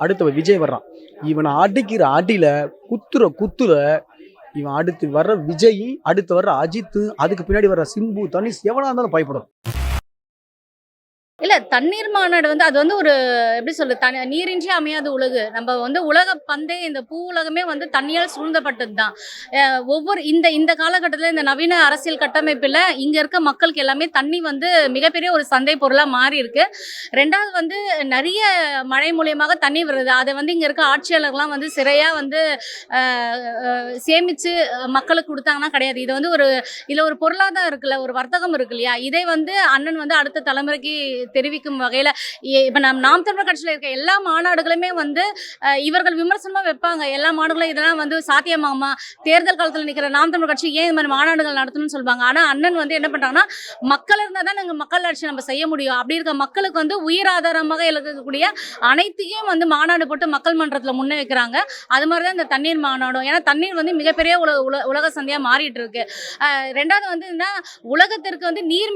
அடுத்தவன் விஜய் வர்றான். இவனை அடிக்கிற அடியில குத்துற குத்துல இவன் அடுத்து வர்ற விஜய், அடுத்து வர்ற அஜித், அதுக்கு பின்னாடி வர்ற சிம்பு, தனுஷ் எவனா இருந்தாலும் பயப்படும். இல்ல தண்ணீர் மாநாடு அது ஒரு எப்படி சொல்றது, நீரின்றி அமையாத உலகு. நம்ம உலக பந்தே, இந்த பூ உலகமே தண்ணியால் சூழ்ந்தப்பட்டது தான். ஒவ்வொரு இந்த இந்த காலகட்டத்தில் இந்த நவீன அரசியல் கட்டமைப்பில் இங்க இருக்க மக்களுக்கு எல்லாமே தண்ணி மிகப்பெரிய ஒரு சந்தை பொருளா மாறி இருக்கு. ரெண்டாவது நிறைய மழை மூலியமாக தண்ணி வருது. அதை இங்க இருக்க ஆட்சியாளர்கள்லாம் சிறையா சேமிச்சு மக்களுக்கு கொடுத்தாங்கன்னா கிடையாது. இது இதுல ஒரு பொருளாதாரம் இருக்குல்ல, ஒரு வர்த்தகம் இருக்கு இல்லையா, இதை அண்ணன் அடுத்த தலைமுறைக்கு தெரிவிக்கும் வகையில இப்ப நாம் தமிழர் கட்சியில இருக்க எல்லா மாநாடுகளுமே இவர்கள் விமர்சனமா வைப்பாங்க. எல்லா மாநாடுகளும் இதெல்லாம் சாத்தியமாகுமா, தேர்தல் காலத்துல நிக்கிற நாம் தமிழர் கட்சி ஏன் இந்த மாதிரி மாநாடுகள் நடத்தணும்னு சொல்லுவாங்க. ஆனா அண்ணன் என்ன பண்றாங்கன்னா, மக்கள் இருந்தா தான் நாங்க மக்கள் ஆட்சி நம்ம செய்ய முடியும். அப்படி இருக்க மக்களுக்கு உயிர் ஆதாரமாக இருக்கக்கூடிய அனைத்தையும் மாநாடு போட்டு மக்கள் மன்றத்துல முன்னே வைக்கிறாங்க. அது மாதிரிதான் இந்த தண்ணீர் மாநாடும். ஏன்னா தண்ணீர் மிகப்பெரிய உலக சந்தையா மாறிட்டு இருக்கு. ரெண்டாவது உலகத்திற்கு நீர்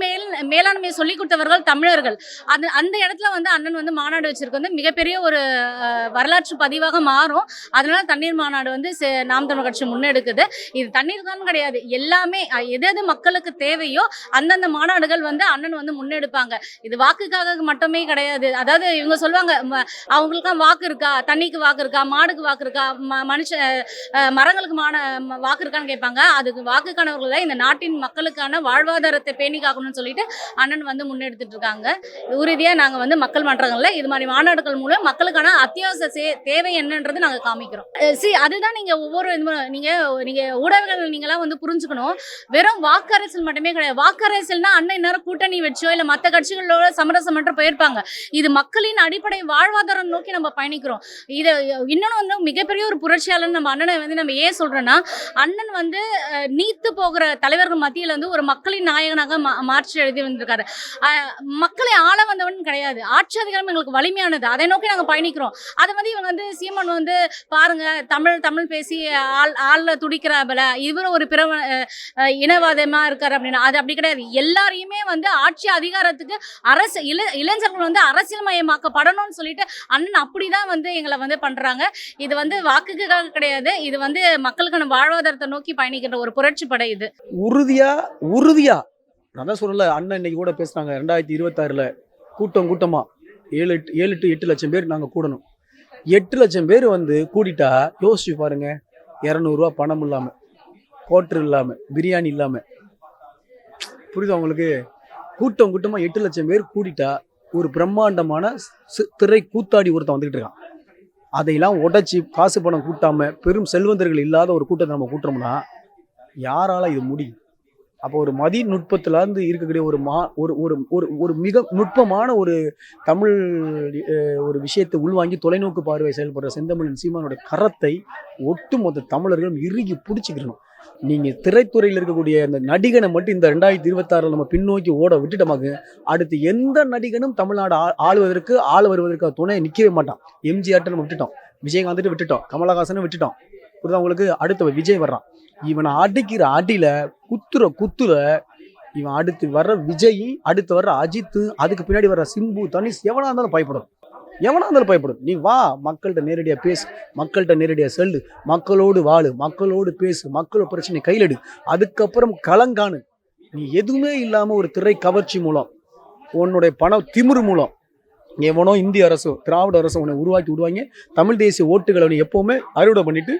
மேலாண்மையை சொல்லிக் கொடுத்தவர்கள் தமிழர்கள். அந்த இடத்துல அண்ணன் மாநாடு வச்சிருக்க மிகப்பெரிய ஒரு வரலாற்று பதிவாக மாறும். அதனால தண்ணீர் மாநாடு நாம் தமிழர் கட்சி முன்னெடுக்குது. இது தண்ணீர் தான் கிடையாது, எல்லாமே எது மக்களுக்கு தேவையோ அந்தந்த மாநாடுகள் அண்ணன் முன்னெடுப்பாங்க. இது வாக்குக்காக மட்டுமே கிடையாது. அதாவது இவங்க சொல்லுவாங்க, அவங்களுக்கு வாக்கு இருக்கா, தண்ணிக்கு வாக்கு இருக்கா, மாடுக்கு வாக்கு இருக்கா, மரங்களுக்கு வாக்கு இருக்கான்னு கேட்பாங்க. அதுக்கு வாக்குக்கானவர்கள் இந்த நாட்டின் மக்களுக்கான வாழ்வாதாரத்தை பேணி காக்கணும்னு சொல்லிட்டு அண்ணன் முன்னெடுத்துட்டு இருக்காங்க. உறுதியா நாங்க மக்கள் மன்றங்கள்ல இது மாதிரி மாநாடுகள் மூலம் மக்களுக்கான அத்தியாவசிய தேவை என்னன்றது நாங்க காமிக்கிறோம். அதுதான் நீங்க ஒவ்வொரு நீங்க ஊடகங்கள் நீங்களாம் புரிஞ்சுக்கணும். வெறும் வாக்கரசியல் மட்டுமே கிடையாது. வாக்கரசியல்னா அண்ணன் நேரம் கூட்டணி வச்சோ இல்ல மற்ற கட்சிகளோட சமரசம் மன்ற போயிருப்பாங்க. இது மக்களின் அடிப்படை வாழ்வாதாரம் நோக்கி நம்ம பயணிக்கிறோம். இது இன்னொன்னு மிகப்பெரிய ஒரு புரட்சியாளர் நம்ம அண்ணனை நம்ம ஏன் சொல்றோம்னா, அண்ணன் நீத்து போகிற தலைவர்கள் மத்தியில ஒரு மக்களின் நாயகனாக மாற்றி எழுதி வந்திருக்காரு. மக்களை ஆள வந்தவன் கிடையாது, ஆட்சி அதிகாரம் எங்களுக்கு வலிமையானது, அதை நோக்கி நாங்க பயணிக்கிறோம். அதை இவங்க சீமான் பாருங்க, தமிழ் பேசி ஆள்ல துடிக்கிறாபல, இவரும் ஒரு பிற இனவாதமா இருக்காரு அப்படின்னா அது அப்படி கிடையாது. எல்லாரையுமே ஆட்சி அதிகாரத்துக்கு இளைஞர்கள் அரசியல் மயமாக்கப்படணும்னு சொல்லிட்டு அண்ணன் அப்படிதான் எங்களை பண்றாங்க. இது வாக்குக்காக கிடையாது, இது மக்களுக்கான வாழ்வாதாரத்தை நோக்கி பயணிக்கின்ற ஒரு புரட்சி படை. இது உறுதியா நான் தான் சொல்லல. அண்ணன் இன்னைக்கு கூட பேசுறாங்க, 2026 கூட்டமா 7 to 8 லட்சம் பேர் நாங்கள் கூடணும். 8 லட்சம் பேர் கூடிட்டா யோசிச்சு பாருங்க. 200 ரூபா பணம் இல்லாமல், கோட்டர் இல்லாமல், பிரியாணி இல்லாமல், புரியுதா உங்களுக்கு? கூட்டமாக 8 லட்சம் பேர் கூடிட்டா ஒரு பிரம்மாண்டமான திரை கூத்தாடி ஒருத்தன் வந்துகிட்டு இருக்கான். அதையெல்லாம் உடைச்சி காசு பணம் கூட்டாமல் பெரும் செல்வந்தர்கள் இல்லாத ஒரு கூட்டத்தை நம்ம கூட்டுறோம்னா யாரால இது முடியும்? அப்போ ஒரு மதி நுட்பத்திலேருந்து இருக்கக்கூடிய ஒரு மிக நுட்பமான ஒரு தமிழ் ஒரு விஷயத்தை உள்வாங்கி தொலைநோக்கு பார்வை செயல்படுற செந்தமிழன் சீமானுடைய கரத்தை ஒட்டுமொத்த தமிழர்களும் இறுகி பிடிச்சிக்கிறணும். நீங்கள் திரைத்துறையில் இருக்கக்கூடிய அந்த நடிகனை மட்டும் இந்த 2026 நம்ம பின்னோக்கி ஓட விட்டுட்டோமாக்கு அடுத்து எந்த நடிகனும் தமிழ்நாடு ஆள வருவதற்கு துணை நிற்கவே மாட்டான். எம்ஜிஆர்ட்ட நம்ம விட்டுட்டோம், விஜயகாந்த் விட்டுட்டோம், கமலஹாசனை விட்டுட்டோம். புரியுதா உங்களுக்கு? அடுத்த விஜய் வர்றான். இவனை அடிக்கிற அடியில குத்துற குத்துல இவன் அடுத்து வர்ற விஜய், அடுத்து வர்ற அஜித், அதுக்கு பின்னாடி வர்ற சிம்பு, தனுஷ் எவனா இருந்தாலும் பயப்படும். நீ வா, மக்கள்கிட்ட நேரடியா பேசு, மக்கள்கிட்ட நேரடியா செல்லு, மக்களோடு வாழு, மக்களோடு பேசு, மக்களோட பிரச்சனை கையிலெடு. அதுக்கப்புறம் களங்காணு. நீ எதுவுமே இல்லாம ஒரு திரை கவர்ச்சி மூலம், உன்னுடைய பண திமிரு மூலம் எவனோ இந்திய அரசோ திராவிட அரசோ உன்னை உருவாக்கி தமிழ் தேசிய ஓட்டுகளை எப்பவுமே அறுவடை பண்ணிட்டு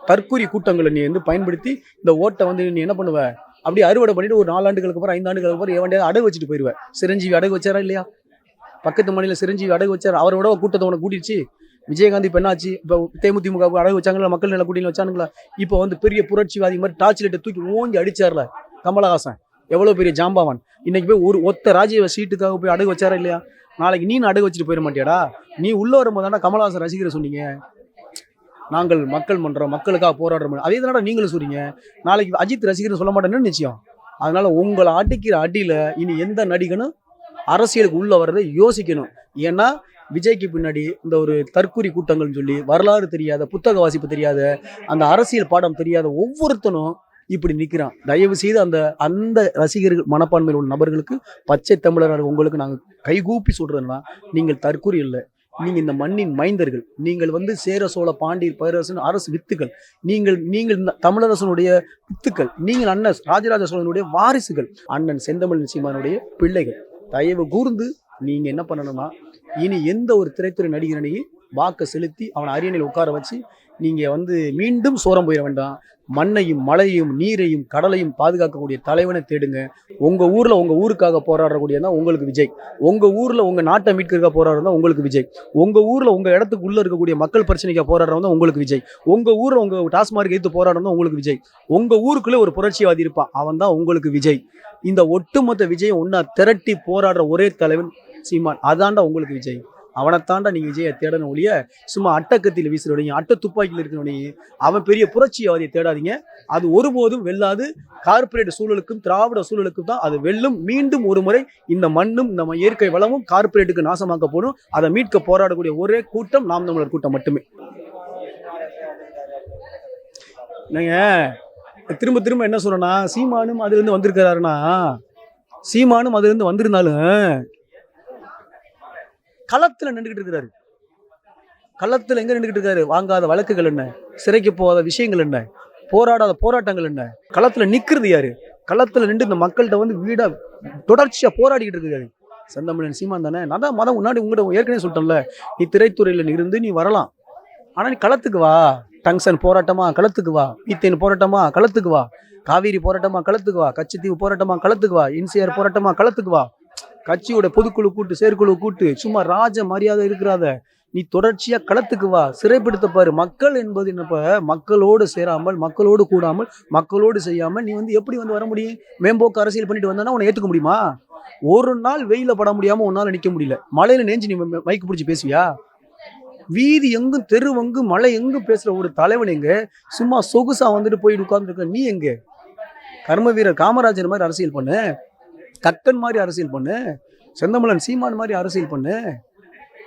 தற்கூரி கூட்டங்களை நீ பயன்படுத்தி இந்த ஓட்டை நீ என்ன பண்ணுவ, அப்படி அறுவடை பண்ணிட்டு ஒரு 4 ஆண்டுகளுக்கு அப்புறம் 5 ஆண்டுகளுக்கு அப்புறம் எவன்டையாவது அடகு வச்சுட்டு போயிடுவேன். சிரஞ்சீவி அடகு வச்சாரா இல்லையா? பக்கத்து மாநில சிரஞ்சீவி அடகு வச்சார். அவரோட கூட்டத்தை உனக்கு கூட்டிடுச்சு. விஜயகாந்த் இப்போ என்னாச்சு? இப்போ தேமுதிமுக அடகு வச்சாங்களா, மக்கள் நல கூட்டணியில் வச்சானுங்களா? இப்போ பெரிய புரட்சிவாதி மாதிரி டார்ச் லைட்டை தூக்கி ஓங்கி அடிச்சார்ல கமலஹாசன், எவ்வளோ பெரிய ஜாம்பாவான். இன்னைக்கு போய் ஒரு ஒத்த ராஜ்ய சீட்டுக்காக போய் அடகு வச்சாரா இல்லையா? நாளைக்கு நீ அடகு வச்சுட்டு போயிட மாட்டியாடா? நீ உள்ள வரும்போது தானே கமலஹாசன் ரசிகரை சொன்னீங்க, நாங்கள் மக்கள் மன்றம், மக்களுக்காக போராடுறோம். அதே தானே நீங்களும் சொல்றீங்க. நாளைக்கு அஜித் ரசிகர் சொல்ல மாட்டேன்னு நிச்சயம். அதனால உங்களை அடிக்கிற அடியில இனி எந்த நடிகனும் அரசியலுக்கு உள்ள வர்றதை யோசிக்கணும். ஏன்னா விஜய்க்கு பின்னாடி இந்த ஒரு தற்கூரி கூட்டங்கள்னு சொல்லி வரலாறு தெரியாத, புத்தக வாசிப்பு தெரியாத, அந்த அரசியல் பாடம் தெரியாத ஒவ்வொருத்தனும் இப்படி நிற்கிறான். தயவு செய்து அந்த ரசிகர்கள் மனப்பான்மையில் உள்ள நபர்களுக்கு, பச்சை தமிழர்கள் உங்களுக்கு நாங்கள் கைகூப்பி சொல்றதுன்னா, நீங்கள் தற்கூரி இல்லை, நீங்கள் இந்த மண்ணின் மைந்தர்கள், நீங்கள் வந்து சேர சோழ பாண்டியர் பேரரசன் அரசு வித்துக்கள், நீங்கள் இந்த தமிழரசனுடைய வித்துக்கள், நீங்கள் அண்ணன் ராஜராஜ சோழனுடைய வாரிசுகள், அண்ணன் செந்தமிழன் சீமானுடைய பிள்ளைகள். தயவு கூர்ந்து நீங்கள் என்ன பண்ணணும்னா, இனி எந்த ஒரு திரைத்துறை நடிகரனையும் வாக்க செலுத்தி அவனை அரியணையில் உட்கார வச்சு நீங்கள் வந்து மீண்டும் சோரம் போயிட வேண்டாம். மண்ணையும் மலையையும் நீரையும் கடலையும் பாதுகாக்கக்கூடிய தலைவனை தேடுங்க. உங்கள் ஊரில் உங்கள் ஊருக்காக போராடக்கூடிய தான் உங்களுக்கு விஜய். உங்கள் ஊரில் உங்கள் நாட்டை மீட்கிறதுக்காக போராடுறதா உங்களுக்கு விஜய். உங்கள் ஊரில் உங்கள் இடத்துக்கு உள்ளே இருக்கக்கூடிய மக்கள் பிரச்சனைக்காக போராடுறவங்க தான் உங்களுக்கு விஜய். உங்கள் ஊரில் உங்கள் டாஸ்மார்க் எடுத்து போராடுறதா உங்களுக்கு விஜய். உங்கள் ஊருக்குள்ளே ஒரு புரட்சிவாதி இருப்பான், அவன் தான் உங்களுக்கு விஜய். இந்த ஒட்டுமொத்த விஜயை ஒன்றா திரட்டி போராடுற ஒரே தலைவன் சீமான். அதாண்டா உங்களுக்கு விஜய். அவனைத்தாண்டா நீங்கள் விஜயை தேடணும் ஒழிய சும்மா அட்டக்கத்தியில் வீசுறவனையும் அட்டை துப்பாக்கியில் இருக்கிறவனையும் அவன் பெரிய புரட்சிவாதியை தேடாதீங்க. அது ஒருபோதும் வெல்லாது. கார்ப்பரேட் சூழலுக்கும் திராவிட சூழலுக்கும் தான் அது வெல்லும். மீண்டும் ஒரு முறை இந்த மண்ணும் நம்ம இயற்கை வளமும் கார்ப்பரேட்டுக்கு நாசமாக்க போடும். அதை மீட்க போராடக்கூடிய ஒரே கூட்டம் நாம் தமிழர் கூட்டம் மட்டுமே. நீங்கள் திரும்ப திரும்ப என்ன சொல்றேன்னா, சீமானும் அதுலேருந்து வந்திருக்கிறாருன்னா, சீமானும் அதுலேருந்து வந்திருந்தாலும் களத்தில் நின்றுக்கிட்டு இருக்கிறாரு. களத்தில் எங்கே நின்றுக்கிட்டு இருக்காரு? வாங்காத வழக்குகள் என்ன, சிறைக்கு போகாத விஷயங்கள் என்ன, போராடாத போராட்டங்கள் என்ன, களத்தில் நிற்கிறது யாரு? களத்தில் நின்று இந்த மக்கள்கிட்ட வந்து வீடா தொடர்ச்சியாக போராடிக்கிட்டு இருக்காரு செந்தமிழன் சீமான் தானே. நான் தான் மதம் முன்னாடி உங்கள்கிட்ட ஏற்கனவே சொல்லிட்டேன்ல, நீ திரைத்துறையில் இருந்து நீ வரலாம், ஆனால் நீ களத்துக்கு வா. டங்ஷன் போராட்டமா களத்துக்கு வா, மீத்தேன் போராட்டமா களத்துக்கு வா, காவேரி போராட்டமா களத்துக்கு வா, கச்சத்தீவு போராட்டமா களத்துக்கு வா, என்சிஆர் போராட்டமா களத்துக்கு வா. கட்சியோட பொதுக்குழு கூட்டு செயற்குழு கூட்டு சும்மா ராஜ மரியாதை இருக்கிறாத, நீ தொடர்ச்சியா களத்துக்கு வா. சிறைப்படுத்தப்பாரு. மக்கள் என்பது என்னப்ப, மக்களோடு சேராமல், மக்களோடு கூடாமல், மக்களோடு செய்யாமல் நீ வந்து எப்படி வந்து வர முடியும்? மேம்போக்கு அரசியல் பண்ணிட்டு வந்தானா உன்னை ஏற்றுக்க முடியுமா? ஒரு நாள் வெயில பட முடியாம உன்னால நிற்க முடியல. மழையில நேஞ்சு நீ மைக்கு பிடிச்சி பேசுவியா? வீதி எங்கும் தெரு எங்கும் மழை எங்கும் பேசுற ஒரு தலைவன் எங்க? சும்மா சொகுசா வந்துட்டு போயிட்டு உட்கார்ந்துருக்க நீ எங்க? கர்ம வீரர் காமராஜர் மாதிரி அரசியல் பண்ணு, கக்கன் மாதிரி அரசியல் பண்ணு, செந்தமிழன் சீமான் மாதிரி அரசியல் பண்ணு.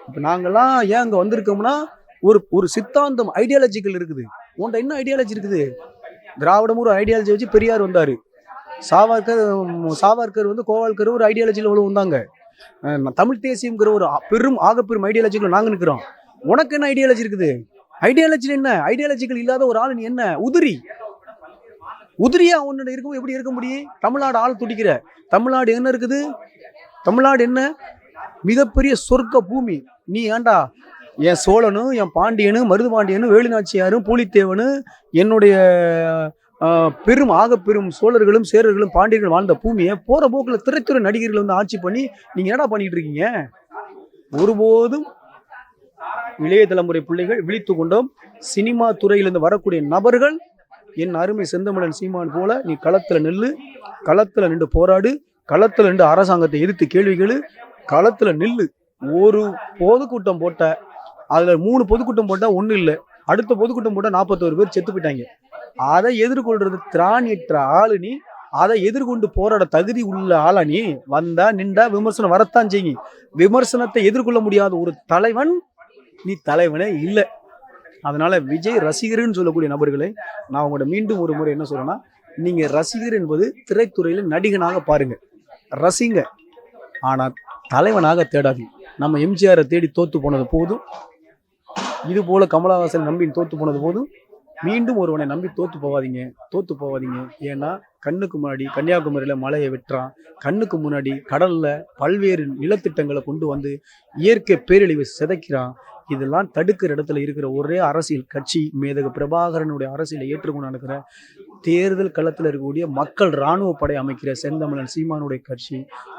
இப்போ நாங்கள்லாம் ஏன் அங்கே வந்திருக்கோம்னா, ஒரு சித்தாந்தம் ஐடியாலஜிக்கல் இருக்குது. உன்ட்ட என்ன ஐடியாலஜி இருக்குது? திராவிடம் ஒரு ஐடியாலஜி வச்சு பெரியார் வந்தார். சாவர்கர் வந்து கோவால்கர் ஒரு ஐடியாலஜியில் எவ்வளோ வந்தாங்க. தமிழ் தேசியங்கிற ஒரு ஆகப்பெரும் ஐடியாலஜிக்குள்ள நாங்கள் நிற்கிறோம். உனக்கு என்ன ஐடியாலஜி இருக்குது? ஐடியாலஜியில் என்ன? ஐடியாலஜிக்கல் இல்லாத ஒரு ஆள் நீ என்ன உதிரியா உன்னோட இருக்கும்? எப்படி இருக்க முடியும்? தமிழ்நாடு ஆள் துடிக்கிற தமிழ்நாடு என்ன இருக்குது? தமிழ்நாடு என்ன மிகப்பெரிய சொர்க்க பூமி. நீ ஏண்டா என் சோழனும் என் பாண்டியனும் மருதுபாண்டியனும் வேலுநாச்சியாரும் பூலித்தேவனும் என்னுடைய ஆகப்பெரும் சோழர்களும் சேரர்களும் பாண்டியர்களும் வாழ்ந்த பூமியை போற போக்கில் திரைத்துறை நடிகர்கள் வந்து ஆட்சி பண்ணி நீங்க என்னடா பண்ணிட்டு இருக்கீங்க? ஒருபோதும் இளைய தலைமுறை பிள்ளைகள் விழித்து கொண்டோம். சினிமா துறையிலிருந்து வரக்கூடிய நபர்கள் என் அருமை செந்தமிழன் சீமான் போல நீ களத்தில் நில்லு, களத்தில் நின்று போராடு, களத்தில் நின்று அரசாங்கத்தை எதிர்த்து கேள்விகள், களத்தில் நில்லு. ஒரு பொதுக்கூட்டம் போட்ட அதில் 3 பொதுக்கூட்டம் போட்டால் ஒன்றும் இல்லை, அடுத்த பொதுக்கூட்டம் போட்டால் 41 பேர் செத்து போயிட்டாங்க. அதை எதிர்கொள்றது திராணியற்ற ஆளு நீ. அதை எதிர்கொண்டு போராட தகுதி உள்ள ஆளா நீ. வந்தா நின்றா விமர்சனம் வரத்தான் செய்யும். விமர்சனத்தை எதிர்கொள்ள முடியாத ஒரு தலைவன் நீ தலைவனே இல்லை. அதனால விஜய் ரசிகர்னு சொல்லக்கூடிய நபர்களை நான் உங்களோட மீண்டும் ஒரு முறை என்ன சொல்றேன்னா, நீங்க ரசிகர் என்பது திரைத்துறையில நடிகனாக பாருங்க, ரசிங்க, ஆனால் தலைவனாக தேடாதீங்க. நம்ம எம்ஜிஆரை தேடி தோத்து போனது போதும், இது போல கமலஹாசன் நம்பி தோத்து போனது போதும். மீண்டும் ஒருவனை நம்பி தோத்து போவாதீங்க. ஏன்னா கண்ணுக்கு முன்னாடி கன்னியாகுமரியில் மலையை வெட்டுறான், கண்ணுக்கு முன்னாடி கடல்ல பல்வேறு நிலத்திட்டங்களை கொண்டு வந்து இயற்கை பேரழிவை சிதைக்கிறான். இதெல்லாம் தடுக்கிற இடத்துல இருக்கிற ஒரே அரசியல் கட்சி மேதகு பிரபாகரனுடைய அரசியலை ஏற்றுக்கொண்டு நடக்கிற தேர்தல் களத்தில் இருக்கக்கூடிய மக்கள் இராணுவ படை அமைக்கிற செந்தமிழன் சீமானுடைய கட்சி.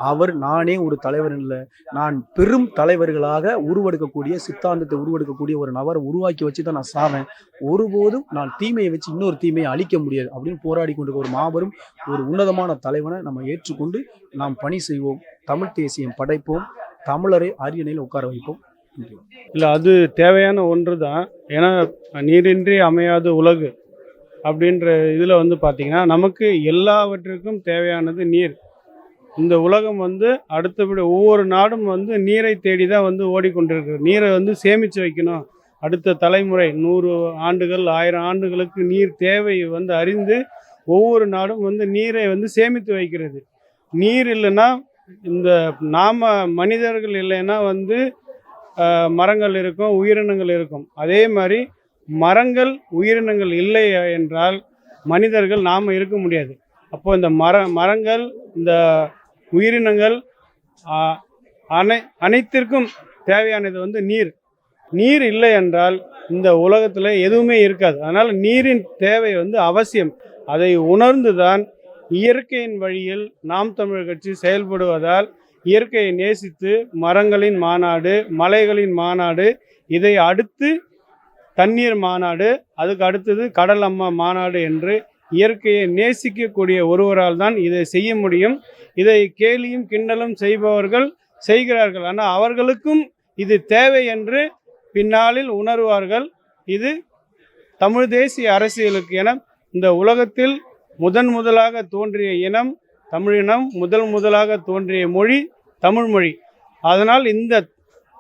அவர் நானே ஒரு தலைவர் இல்லை, நான் பெரும் தலைவர்களாக உருவெடுக்கக்கூடிய சித்தாந்தத்தை உருவெடுக்கக்கூடிய ஒரு நபரை உருவாக்கி வச்சு தான் நான் சாவேன். ஒருபோதும் நான் தீமையை வச்சு இன்னொரு தீமையை அழிக்க முடியாது அப்படின்னு போராடி கொண்டிருக்க ஒரு மாபெரும் ஒரு உன்னதமான தலைவனை நம்ம ஏற்றுக்கொண்டு நாம் பணி செய்வோம். தமிழ் தேசியம் படைப்போம், தமிழரை அரியணையில் உட்கார வைப்போம். இல்லை, அது தேவையான ஒன்று தான். ஏன்னா நீரின்றி அமையாது உலகு அப்படின்ற இதில் வந்து பார்த்திங்கன்னா நமக்கு எல்லாவற்றிற்கும் தேவையானது நீர். இந்த உலகம் வந்து அடுத்தபடி ஒவ்வொரு நாடும் வந்து நீரை தேடி தான் வந்து ஓடிக்கொண்டிருக்கு. நீரை வந்து சேமித்து வைக்கணும். அடுத்த தலைமுறை 100 ஆண்டுகள் 1000 ஆண்டுகளுக்கு நீர் தேவை வந்து அறிந்து ஒவ்வொரு நாடும் வந்து நீரை வந்து சேமித்து வைக்கிறது. நீர் இல்லைன்னா, இந்த நாம மனிதர்கள் இல்லைன்னா வந்து மரங்கள் இருக்கும், உயிரினங்கள் இருக்கும். அதே மாதிரி மரங்கள் உயிரினங்கள் இல்லை என்றால் மனிதர்கள் நாம் இருக்க முடியாது. அப்போ இந்த மரங்கள் இந்த உயிரினங்கள் அனைத்திற்கும் தேவையானது வந்து நீர். நீர் இல்லை என்றால் இந்த உலகத்தில் எதுவுமே இருக்காது. அதனால் நீரின் தேவை வந்து அவசியம். அதை உணர்ந்து தான் இயற்கையின் வழியில் நாம் தமிழர் கட்சி செயல்படுவதால் இயற்கையை நேசித்து மரங்களின் மாநாடு, மலைகளின் மாநாடு, இதை அடுத்து தண்ணீர் மாநாடு, அதுக்கு அடுத்தது கடல் அம்மா மாநாடு என்று இயற்கையை நேசிக்கக்கூடிய ஒருவரால் தான் இதை செய்ய முடியும். இதை கேலியும் கிண்டலும் செய்பவர்கள் செய்கிறார்கள். ஆனால் அவர்களுக்கும் இது தேவை என்று பின்னாளில் உணர்வார்கள். இது தமிழ் தேசிய அரசியலுக்கு என இந்த உலகத்தில் முதலாக தோன்றிய இனம் தமிழினம், முதலாக தோன்றிய மொழி தமிழ் மொழி. அதனால் இந்த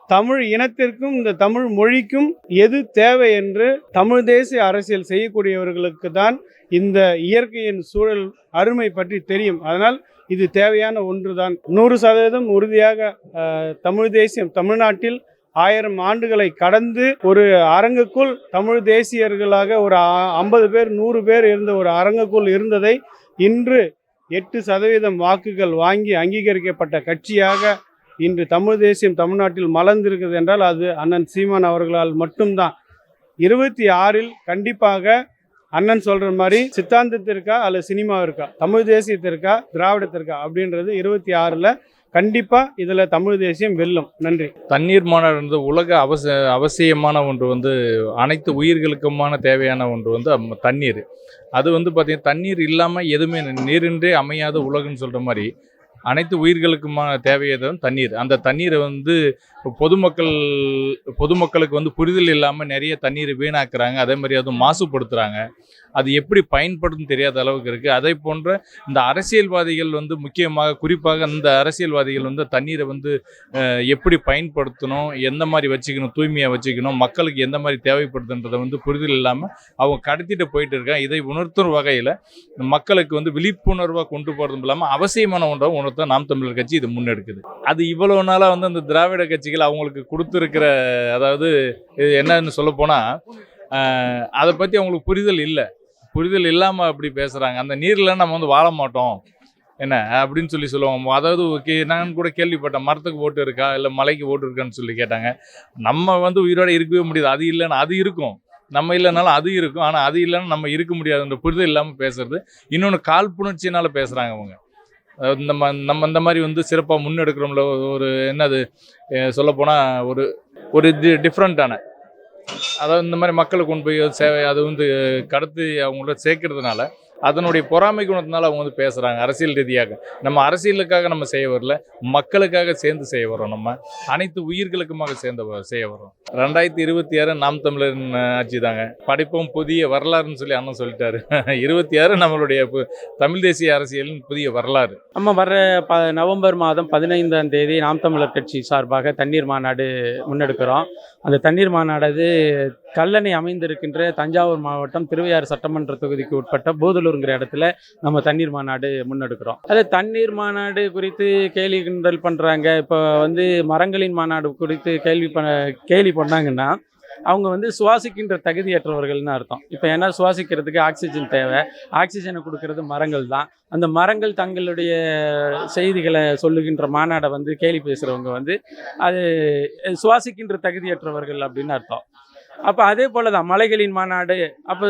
தமிழ் இனத்திற்கும் இந்த தமிழ் மொழிக்கும் எது தேவை என்று தமிழ் தேசிய அரசியல் செய்யக்கூடியவர்களுக்கு தான் இந்த இயற்கையின் சூழல் அருமை பற்றி தெரியும். அதனால் இது தேவையான ஒன்று தான். 100% உறுதியாக தமிழ் தேசியம் தமிழ்நாட்டில் 1000 ஆண்டுகளை கடந்து ஒரு அரங்குக்குள் தமிழ் தேசியர்களாக ஒரு 50 பேர் 100 பேர் இருந்த ஒரு அரங்குக்குள் இருந்ததை இன்று 8% வாக்குகள் வாங்கி அங்கீகரிக்கப்பட்ட கட்சியாக இன்று தமிழ் தேசியம் தமிழ்நாட்டில் மலர்ந்திருக்கிறது என்றால் அது அண்ணன் சீமான் அவர்களால் மட்டும்தான். 26 கண்டிப்பாக அண்ணன் சொல்கிற மாதிரி சித்தாந்தத்திற்கா அல்லது சினிமாவிற்கா, தமிழ் தேசியத்திற்கா திராவிடத்திற்கா அப்படின்றது 26 கண்டிப்பாக இதில் தமிழ் தேசியம் வெல்லும். நன்றி. தண்ணீர் மாநாடு உலக அவசியமான ஒன்று வந்து அனைத்து உயிர்களுக்குமான தேவையான ஒன்று வந்து தண்ணீர். அது வந்து பார்த்திங்கன்னா தண்ணீர் இல்லாமல் எதுவுமே நீரின்றே அமையாத உலகம்னு சொல்கிற மாதிரி அனைத்து உயிர்களுக்குமான தேவையது தண்ணீர். அந்த தண்ணீரை வந்து பொதுமக்களுக்கு வந்து புரிதல் இல்லாமல் நிறைய தண்ணீரை வீணாக்குறாங்க. அதே மாதிரி அதுவும் மாசுபடுத்துகிறாங்க. அது எப்படி பயன்படுத்தும் தெரியாத அளவுக்கு இருக்குது. அதே போன்ற இந்த அரசியல்வாதிகள் வந்து முக்கியமாக குறிப்பாக இந்த அரசியல்வாதிகள் வந்து தண்ணீரை வந்து எப்படி பயன்படுத்தணும், எந்த மாதிரி வச்சுக்கணும், தூய்மையாக வச்சுக்கணும், மக்களுக்கு எந்த மாதிரி தேவைப்படுதுன்றதை வந்து புரிதல் இல்லாமல் அவங்க கடத்திட்டு போயிட்டு இருக்காங்க. இதை உணர்த்தும் வகையில் மக்களுக்கு வந்து விழிப்புணர்வாக கொண்டு போகிறதும் இல்லாமல் அவசியமான ஒன்றை உணர்த்த நாம் தமிழர் கட்சி இது முன்னெடுக்குது. அது இவ்வளவு நாளாக வந்து அந்த திராவிட கட்சிகள் அவங்களுக்கு கொடுத்துருக்கிற, அதாவது என்னன்னு சொல்ல போனால் அதை பற்றி அவங்களுக்கு புரிதல் இல்லாமல் அப்படி பேசுகிறாங்க. அந்த நீரில் நம்ம வந்து வாழ மாட்டோம் என்ன அப்படின்னு சொல்லுவாங்க. அதாவது நான் கூட கேள்விப்பட்டேன், மரத்துக்கு ஓட்டு இருக்கா இல்லை மலைக்கு ஓட்டு இருக்கான்னு சொல்லி கேட்டாங்க. நம்ம வந்து உயிரோடு இருக்கவே முடியாது. அது இல்லைன்னா அது இருக்கும், நம்ம இல்லைனாலும் அது இருக்கும். ஆனால் அது இல்லைன்னா நம்ம இருக்க முடியாதுன்ற புரிதல் இல்லாமல் பேசுறது. இன்னொன்று காழ்ப்புணர்ச்சியினால் பேசுகிறாங்க அவங்க. அதாவது நம்ம இந்த மாதிரி வந்து சிறப்பாக முன்னெடுக்கிறோம்ல, ஒரு என்னது சொல்லப்போனால் ஒரு டிஃப்ரெண்ட்டான, அதாவது இந்த மாதிரி மக்களை கொண்டு போய் சேவை அது வந்து கடத்தி அவங்கள சேர்க்கறதுனால அதனுடைய பொறாமை குணத்தினால அவங்க வந்து பேசுகிறாங்க. அரசியல் ரீதியாக நம்ம அரசியலுக்காக நம்ம செய்ய வரல, மக்களுக்காக சேர்ந்து செய்ய வரோம். நம்ம அனைத்து உயிர்களுக்குமாக செய்ய வரோம். 2026 நாம் தமிழரின் ஆட்சி தாங்க. படிப்போம் புதிய வரலாறுன்னு சொல்லி அண்ணன் சொல்லிட்டாரு. 26 நம்மளுடைய தமிழ் தேசிய அரசியலின் புதிய வரலாறு. நம்ம வர்ற நவம்பர் மாதம் 15ஆம் தேதி நாம் தமிழர் கட்சி சார்பாக தண்ணீர் மாநாடு முன்னெடுக்கிறோம். அந்த தண்ணீர் மாநாடு கல்லணை அமைந்திருக்கின்ற தஞ்சாவூர் மாவட்டம் திருவையாறு சட்டமன்ற தொகுதிக்கு உட்பட்ட பூதலூருங்கிற இடத்துல நம்ம தண்ணீர் மாநாடு முன்னெடுக்கிறோம். அது தண்ணீர் மாநாடு குறித்து கேலி கிண்டல் பண்ணுறாங்க. இப்போ வந்து மரங்களின் மாநாடு குறித்து கேலி பண்ணாங்கன்னா அவங்க வந்து சுவாசிக்கின்ற தகுதியற்றவர்கள்னு அர்த்தம். இப்போ ஏன்னா சுவாசிக்கிறதுக்கு ஆக்சிஜன் தேவை, ஆக்சிஜனை கொடுக்கறது மரங்கள் தான். அந்த மரங்கள் தங்களுடைய செய்திகளை சொல்லுகின்ற மாநாடை வந்து கேலி பேசுகிறவங்க வந்து அது சுவாசிக்கின்ற தகுதியற்றவர்கள் அப்படின்னு அர்த்தம். அப்போ அதே போல தான் மலைகளின் மாநாடு, அப்போ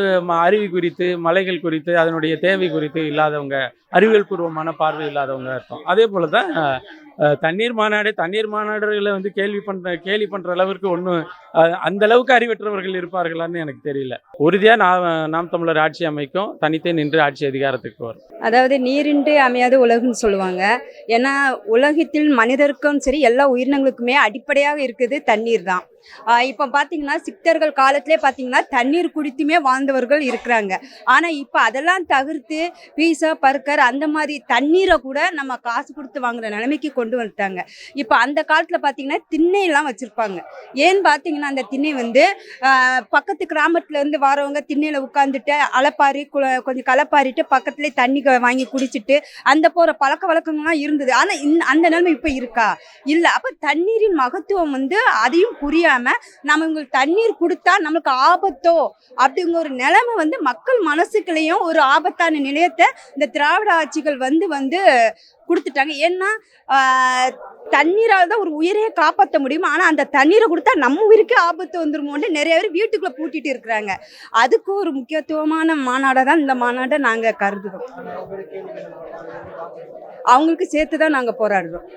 அருவி குறித்து மலைகள் குறித்து அதனுடைய தேவை குறித்து இல்லாதவங்க, அறிவியல் பூர்வமான பார்வை இல்லாதவங்க அர்த்தம். அதே போல தான் தண்ணீர் மாநாடுகளை வந்து கேலி பண்ணுற அளவிற்கு ஒன்றும் அந்த அளவுக்கு அறிவற்றவர்கள் இருப்பார்களான்னு எனக்கு தெரியல. உறுதியாக நாம் தமிழர் ஆட்சி அமைக்கும், தனித்தே நின்று ஆட்சி அதிகாரத்துக்கு வரும். அதாவது நீரின்றி அமையாத உலகம்னு சொல்லுவாங்க. ஏன்னா உலகத்தில் மனிதருக்கும் சரி எல்லா உயிரினங்களுக்குமே அடிப்படையாக இருக்குது தண்ணீர் தான். இப்போ பார்த்தீங்கன்னா சித்தர்கள் காலத்திலே பார்த்தீங்கன்னா தண்ணீர் குடித்துமே வாழ்ந்தவர்கள் இருக்கிறாங்க. ஆனால் இப்போ அதெல்லாம் தவிர்த்து பீஸா பர்கர் அந்த மாதிரி தண்ணீரை கூட நம்ம காசு கொடுத்து வாங்குற நிலைமைக்கு கொண்டு வந்துட்டாங்க. இப்போ அந்த காலத்தில் பார்த்தீங்கன்னா திண்ணையெல்லாம் வச்சுருப்பாங்க. ஏன்னு பார்த்தீங்கன்னா அந்த திண்ணை வந்து பக்கத்து கிராமத்துலேருந்து வரவங்க திண்ணையில் உட்காந்துட்டு அலப்பாரி கொஞ்சம் களப்பாரிட்டு பக்கத்துலேயே தண்ணி வாங்கி குடிச்சிட்டு அந்த போகிற பழக்க வழக்கங்கள்லாம் இருந்தது. ஆனால் அந்த நிலைமை இப்போ இருக்கா? இல்லை. அப்போ தண்ணீரின் மகத்துவம் வந்து அதையும் புரியாமல் நம்ம இவங்களுக்கு தண்ணீர் கொடுத்தா நம்மளுக்கு ஆபத்தோ அப்படிங்கிற ஒரு நிலைமை வந்து மக்கள் மனசுக்குள்ளேயும் ஒரு ஆபத்தான நிலையத்தை இந்த திராவிட ஆட்சிகள் வந்து கொடுத்துட்டாங்க. ஏன்னா தண்ணீரால் தான் ஒரு உயிரையே காப்பாற்ற முடியும். ஆனால் அந்த தண்ணீரை கொடுத்தா நம்ம உயிருக்கு ஆபத்து வந்துருமோன்னு நிறைய பேர் வீட்டுக்குள்ளே பூட்டிட்டு இருக்கிறாங்க. அதுக்கு ஒரு முக்கியத்துவமான மாநாடை தான் இந்த மாநாட்டை நாங்கள் கருதுகிறோம். அவங்களுக்கு சேர்த்து தான் நாங்கள் போராடுறோம்.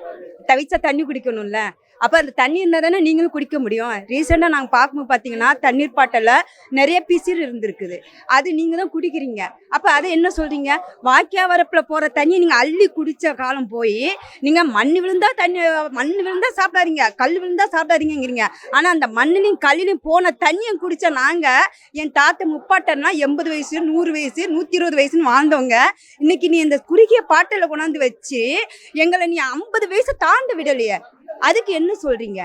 தவிச்சா தண்ணி குடிக்கணும்ல, அப்போ அந்த தண்ணி இருந்தால் தானே நீங்களும் குடிக்க முடியும். ரீசெண்டாக நாங்கள் பார்க்கும்போது பார்த்தீங்கன்னா தண்ணீர் பாட்டில் நிறைய பிசிறு இருந்திருக்குது. அது நீங்கள் தான் குடிக்கிறீங்க. அப்போ அதை என்ன சொல்கிறீங்க? வாய்க்கா வரப்பில் போகிற தண்ணியை நீங்கள் அள்ளி குடித்த காலம் போய் நீங்கள் மண் விழுந்தா சாப்பிடாதீங்க, கல் விழுந்தா சாப்பிடாதீங்கிறீங்க. ஆனால் அந்த மண்ணிலையும் கல்லிலையும் போன தண்ணியை குடித்த நாங்கள், என் தாத்தா முப்பாட்டன்னா 80 வயசு 100 வயசு 120 வயசுன்னு வாழ்ந்தவங்க, இன்னைக்கு நீ இந்த குறுகிய பாட்டில் கொண்டாந்து வச்சு எங்களை நீ 50 வயசு தாண்ட விடலையே, அதுக்கு என்ன சொல்றீங்க?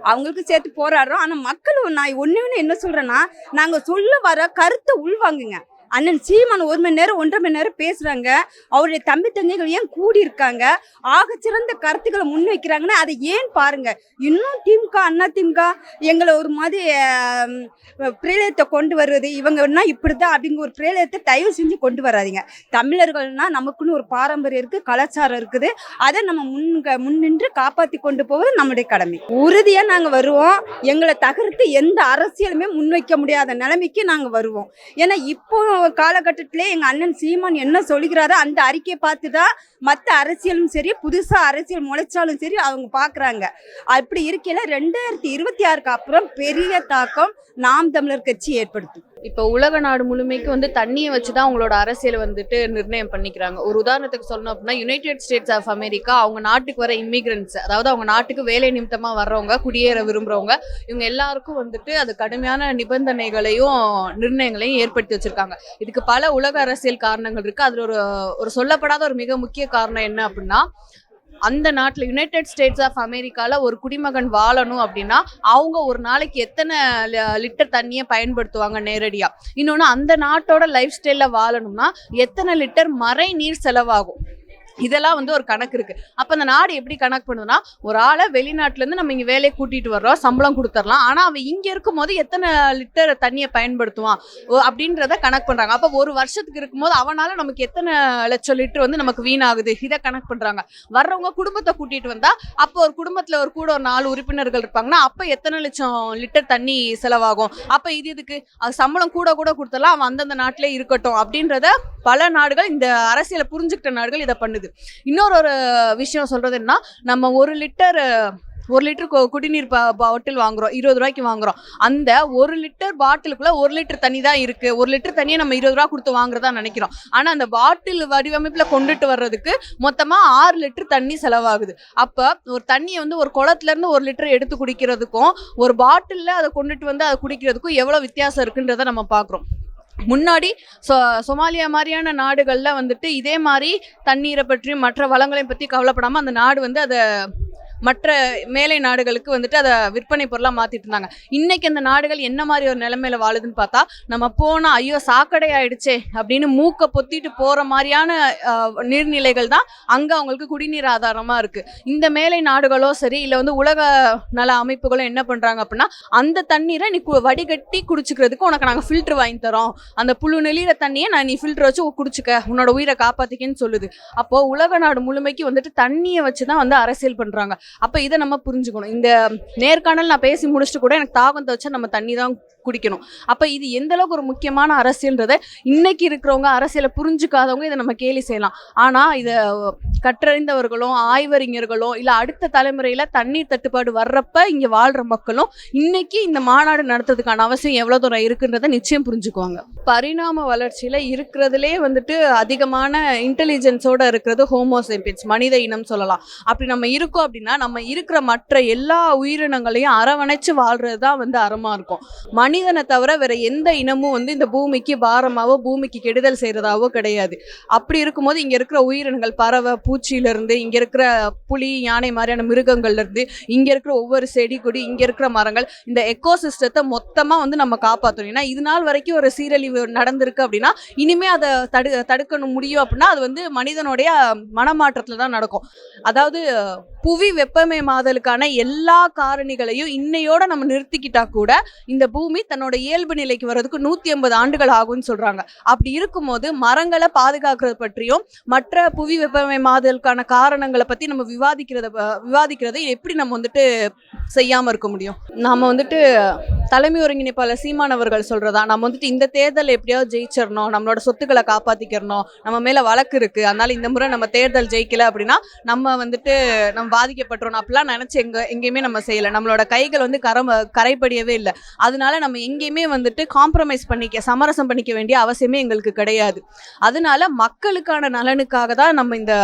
அவங்களுக்கு சேர்த்து போராடுறோம். ஆனா மக்களும் நான் ஒண்ணு என்ன சொல்றேன்னா, நாங்க சொல்ல வர கருத்தை உள்வாங்குங்க. அண்ணன் சீமான் 1 மணி நேரம் 1.5 மணி நேரம் பேசுறாங்க. அவருடைய தம்பி தங்கைகள் ஏன் கூடி இருக்காங்க, ஆகச்சிறந்த கருத்துக்களை முன்வைக்கிறாங்கன்னா அதை ஏன் பாருங்க. இன்னும் திமுக அண்ணா திமுக எங்களை ஒரு மாதிரி பிரேலயத்தை கொண்டு வருவது, இவங்கன்னா இப்படிதான் அப்படிங்கிற ஒரு பிரேலயத்தை தயவு செஞ்சு கொண்டு வராதிங்க. தமிழர்கள்னா நமக்குன்னு ஒரு பாரம்பரியம் இருக்கு, கலாச்சாரம் இருக்குது. அதை நம்ம முன்னின்று காப்பாற்றி கொண்டு போவது நம்முடைய கடமை. உறுதியா நாங்க வருவோம். எங்களை தகர்த்து எந்த அரசியலுமே முன்வைக்க முடியாத நிலைமைக்கு நாங்க வருவோம். ஏன்னா இப்போ காலகட்டத்திலே எங்க அண்ணன் சீமான் என்ன சொல்லுகிறாரோ அந்த அறிக்கையை பார்த்துதான் மற்ற அரசியலும் சரி, புதுசா அரசியல் முளைச்சாலும் சரி அவங்க பாக்குறாங்க. அப்படி இருக்கையில 2026க்கு அப்புறம் பெரிய தாக்கம் நாம் தமிழர் கட்சி ஏற்படுத்தும். இப்போ உலக நாடு முழுமைக்கு தண்ணியை வச்சுதான் அவங்களோட அரசியலை நிர்ணயம் பண்ணிக்கிறாங்க. ஒரு உதாரணத்துக்கு சொல்லணும் அப்படின்னா, யுனைடெட் ஸ்டேட்ஸ் ஆஃப் அமெரிக்கா அவங்க நாட்டுக்கு வர இமிகிரண்ட்ஸ், அதாவது அவங்க நாட்டுக்கு வேலை நிமித்தமா வர்றவங்க, குடியேற விரும்புறவங்க, இவங்க எல்லாருக்கும் அது கடுமையான நிபந்தனைகளையும் நிர்ணயங்களையும் ஏற்படுத்தி வச்சிருக்காங்க. இதுக்கு பல உலக அரசியல் காரணங்கள் இருக்கு. அதுல ஒரு சொல்லப்படாத ஒரு மிக முக்கிய காரணம் என்ன அப்படின்னா, அந்த நாட்டில் யுனைடெட் ஸ்டேட்ஸ் ஆஃப் அமெரிக்காவில் ஒரு குடிமகன் வாழணும் அப்படின்னா அவங்க ஒரு நாளைக்கு எத்தனை லிட்டர் தண்ணியை பயன்படுத்துவாங்க நேரடியாக. இன்னொன்று, அந்த நாட்டோட லைஃப் ஸ்டைலில் வாழணும்னா எத்தனை லிட்டர் மறை நீர் செலவாகும். இதெல்லாம் ஒரு கணக்கு இருக்கு. அப்ப அந்த நாடு எப்படி கணக்கு பண்ணுதுன்னா, ஒரு ஆளை வெளிநாட்டுல இருந்து நம்ம இங்க வேலையை கூட்டிட்டு வர்றோம், சம்பளம் கொடுத்துடலாம், ஆனா அவன் இங்க இருக்கும் போது எத்தனை லிட்டர் தண்ணியை பயன்படுத்துவான் அப்படின்றத கணக்கு பண்றாங்க. அப்ப ஒரு வருஷத்துக்கு இருக்கும்போது அவனால நமக்கு எத்தனை லட்சம் லிட்டர் நமக்கு வீணாகுது, இதை கணக்கு பண்றாங்க. வர்றவங்க குடும்பத்தை கூட்டிட்டு வந்தா அப்போ ஒரு குடும்பத்துல கூட ஒரு 4 உறுப்பினர்கள் இருப்பாங்கன்னா அப்ப எத்தனை லட்சம் லிட்டர் தண்ணி செலவாகும். அப்ப இதுக்கு சம்பளம் கூட கொடுத்துடலாம், அவன் அந்தந்த நாட்டிலே இருக்கட்டும் அப்படின்றத பல நாடுகள், இந்த அரசியலை புரிஞ்சுக்கிட்ட நாடுகள் இதை பண்ணுது. இன்னொரு விஷயம் சொல்றது என்ன, நம்ம 1 லிட்டர் குடிநீர் பாட்டில் வாங்குறோம், 20 ரூபாய்க்கு வாங்குறோம். அந்த 1 லிட்டர் பாட்டிலுக்குள்ள 1 லிட்டர் தண்ணி தான் இருக்கு. 1 லிட்டர் தண்ணியை நம்ம 20 ரூபா கொடுத்து வாங்குறதா நினைக்கிறோம். ஆனா அந்த பாட்டில் வடிவமைப்புல கொண்டுட்டு வர்றதுக்கு மொத்தமா 6 லிட்டர் தண்ணி செலவாகுது. அப்ப ஒரு தண்ணியை ஒரு குளத்துல இருந்து 1 லிட்டர் எடுத்து குடிக்கிறதுக்கும் ஒரு பாட்டில்ல அதை கொண்டுட்டு அதை குடிக்கிறதுக்கும் எவ்வளவு வித்தியாசம் இருக்குன்றத நம்ம பாக்குறோம். முன்னாடி சொமாலியா மாதிரியான நாடுகள்ல இதே மாதிரி தண்ணீரை பற்றி மற்ற வளங்களை பற்றி கவலைப்படாம அந்த நாடு அதை மற்ற மேலை நாடுகளுக்கு அதை விற்பனை பொருளாக மாற்றிட்டு இருந்தாங்க. இன்னைக்கு அந்த நாடுகள் என்ன மாதிரி ஒரு நிலைமையில வாழுதுன்னு பார்த்தா, நம்ம போனால் ஐயோ சாக்கடை ஆயிடுச்சே அப்படின்னு மூக்கை பொத்திட்டு போகிற மாதிரியான நீர்நிலைகள் தான் அங்கே அவங்களுக்கு குடிநீர் ஆதாரமாக இருக்குது. இந்த மேலை நாடுகளோ சரி இல்லை உலக நல அமைப்புகளோ என்ன பண்ணுறாங்க அப்படின்னா, அந்த தண்ணீரை நீ வடிகட்டி குடிச்சுக்கிறதுக்கு உனக்கு நாங்கள் ஃபில்டர் வாங்கி தரோம், அந்த புழு நெளிகிற தண்ணியை நீ ஃபில்டர் வச்சு குடிச்சுக்க, உன்னோட உயிரை காப்பாற்றிக்கன்னு சொல்லுது. அப்போது உலக நாடு முழுமைக்கு தண்ணியை வச்சு தான் அரசியல் பண்ணுறாங்க. அப்ப இதை நம்ம புரிஞ்சுக்கணும். இந்த நேர்காணல் நான் பேசி முடிச்சுட்டு கூட எனக்கு தாகம் வச்சா நம்ம தண்ணி தான் குடிக்கணும். அப்ப இது எந்த அளவுக்கு ஒரு முக்கியமான அரசியல்ன்றத இன்னைக்கு இருக்கிறவங்க, அரசியலை புரிஞ்சுக்காதவங்க இதை நம்ம கேலி செய்யலாம். ஆனா இதை கற்றறிந்தவர்களும் ஆய்வறிஞர்களும் இல்ல அடுத்த தலைமுறையில தண்ணீர் தட்டுப்பாடு வர்றப்ப இங்க வாழ்ற மக்களும் இன்னைக்கு இந்த மாநாடு நடத்துறதுக்கான அவசியம் எவ்வளவு தூரம் இருக்குன்றத நிச்சயம் புரிஞ்சுக்குவாங்க. பரிணாம வளர்ச்சியில இருக்கிறதுலே அதிகமான இன்டெலிஜென்ஸோட இருக்கிறது ஹோமோசேபியன்ஸ், மனித இனம் சொல்லலாம். அப்படி நம்ம இருக்கோம் அப்படின்னா நம்ம இருக்கிற மற்ற எல்லா உயிரினங்களையும் அரவணைச்சு வாழ்றதுதான் அறமா இருக்கும். மனிதனை தவிர வேற எந்த இனமும் வந்து இந்த பூமிக்கு பாரமாவோ பூமிக்கு கெடுதல் செய்யறதாவோ கிடையாது. அப்படி இருக்கும்போது இங்க இருக்கிற உயிரினங்கள், பறவை, பூச்சியில இருந்து, இங்க இருக்கிற புலி, யானை மாதிரியான மிருகங்கள்ல இருந்து, இங்க இருக்கிற ஒவ்வொரு செடி கொடி, இங்க இருக்கிற மரங்கள், இந்த எக்கோசிஸ்டத்தை மொத்தமா வந்து நம்ம காப்பாற்றணும். ஏன்னா இது நாள் வரைக்கும் ஒரு சீரழிவு நடந்திருக்கு அப்படின்னா இனிமே அதை தடுக்கணும் முடியும் அப்படின்னா அது வந்து மனிதனுடைய மனமாற்றத்துல தான் நடக்கும். அதாவது புவி வெப்பமயமாதலுக்கான எல்லா காரணிகளையும் இன்னையோட நம்ம நிறுத்திக்கிட்டா கூட இந்த பூமி தன்னோட இயல்பு நிலைக்கு வர்றதுக்கு 150 ஆண்டுகள் ஆகும்னு சொல்றாங்க. அப்படி இருக்கும்போது மரங்களை பாதுகாக்கிறது பற்றியும் மற்ற புவி வெப்பமயமாதலுக்கான காரணங்களை பத்தி நம்ம விவாதிக்கிறதை எப்படி நம்ம வந்துட்டு செய்யாம இருக்க முடியும்? நாம வந்துட்டு தலைமை ஒருங்கிணைப்பாளர் சீமானவர்கள் சொல்றதா, நம்ம வந்துட்டு இந்த தேர்தல் எப்படியாவது ஜெயிச்சிடணும், நம்மளோட சொத்துக்களை காப்பாத்திக்கிறணும், நம்ம மேல வழக்கு இருக்கு, அதனால இந்த முறை நம்ம தேர்தல் ஜெயிக்கல அப்படின்னா நம்ம வந்துட்டு நம்ம பாதிக்கப்பட்டுறோம் அப்படிலாம் நினைச்சு எங்கேயுமே நம்ம செய்யல. நம்மளோட கைகள் வந்து கரைப்படியவே இல்லை. அதனால நம்ம எங்கேயுமே வந்துட்டு சமரசம் பண்ணிக்க வேண்டிய அவசியமே எங்களுக்கு கிடையாது. அதனால மக்களுக்கான நலனுக்காக தான் நம்ம இந்த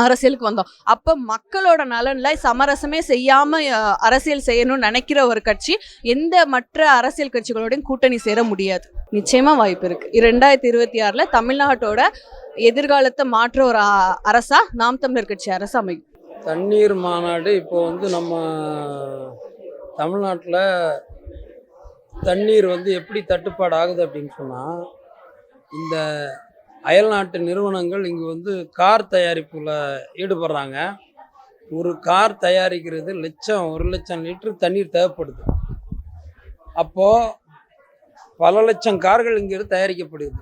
அரசியலுக்கு வந்தோம். அப்ப மக்களோட நலன்ல சமரசமே செய்யாம அரசியல் செய்யணும்னு நினைக்கிற ஒரு கட்சி எந்த மற்ற அரசியல் கட்சிகளோடையும் கூட்டணி சேர முடியாது. நிச்சயமா வாய்ப்பு இருக்கு. 2026 தமிழ்நாட்டோட எதிர்காலத்தை மாற்ற ஒரு அரசா நாம் தமிழர் கட்சி அரசு அமையும். தண்ணீர் மாநாடு இப்போ வந்து நம்ம தமிழ்நாட்டில் தண்ணீர் வந்து எப்படி தட்டுப்பாடு ஆகுது அப்படின்னு சொன்னால், இந்த அயல்நாட்டு நிறுவனங்கள் இங்கே வந்து கார் தயாரிப்பில் ஈடுபடுறாங்க. ஒரு கார் தயாரிக்கிறது 1 லட்சம் லிட்டர் தண்ணீர் தேவைப்படுது. அப்போது பல லட்சம் கார்கள் இங்கேருந்து தயாரிக்கப்படுது.